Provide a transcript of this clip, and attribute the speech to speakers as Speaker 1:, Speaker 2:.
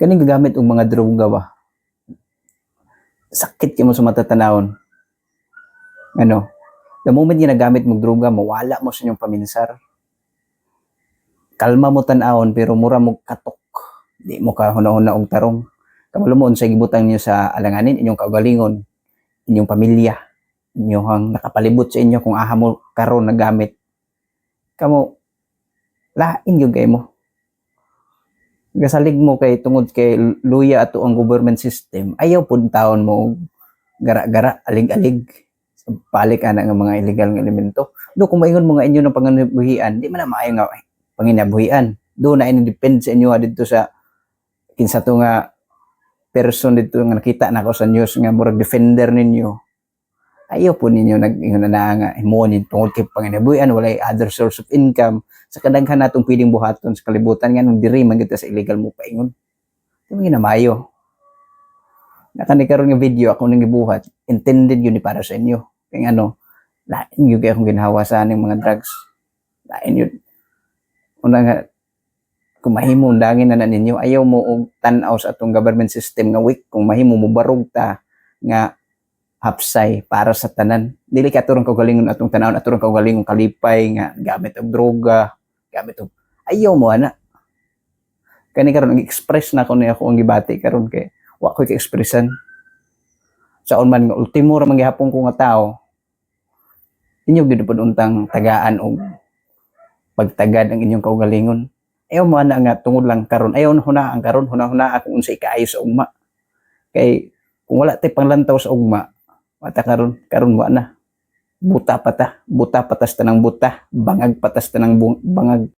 Speaker 1: Kani gagamit og mga droga ba? Sakit kay mo sa matatanawon. Ano? The moment ginagamit mo droga, mawala mo sa inyong paminsar. Kalma mo tan-awon pero mura mo katok. Di mo ka hunahuna og tarong. Kamalo mo unsay gibutang niyo sa alanganin, inyong kaugalingon, inyong pamilya, inyong nakapalibot sa inyo kung aha mo karon nagamit. Kamo lain gyud kay mo. Gasalig mo kay tungod kay luya ato ang government system, ayaw pud taon mo gara-gara, alig-alig. Balik ana nga mga illegal nga elemento. Do kung maingon mo nga inyo ng panginabuhian, di man na maayo nga panginabuhian. Do na ini depend sa inyo didto sa kinsa to nga person dito nga nakita nako sa news nga murag defender ninyo. Ayaw po ninyo nag-ingon na nga mo ni tungod kay panginabuhian, walay other source of income. Sa kadaghan natong pwedeng buhaton sa kalibutan nga nung diri man kita sa illegal mo paingon. Di man ginamayo. Nakani karon nga video ako nang gibuhat, intended yun ni para sa inyo. Kaya ano, lain yun kaya akong ginhawa sa aning mga drugs. Lain yun. Una nga, kung mahimo dangin na ninyo, ayaw mo og tan-aw sa atong government system nga weak. Kung mahimo mo barog ta nga hapsay para sa tanan. Dili ka turong kaugalingon atong tanawon, aturong kaugalingon kalipay nga gamit og droga, gamit og ayaw mo ana. Kani karon nag-express na ko ni ako ang gibati karon kay wa ko ka-expressan. Saon man nga ultimo ra man gihapon ko nga tawo. Inyo gid pud untang tagaan og pagtagad ang inyong kaugalingon. Ayaw mo ana nga tungod lang karon, ayaw huna ang karon, huna akong unsay kaayo sa ugma. Kay kung wala tay panglantaw sa ugma, mata karon wa na. Buta patas tanang buta, bangag patas tanang bangag.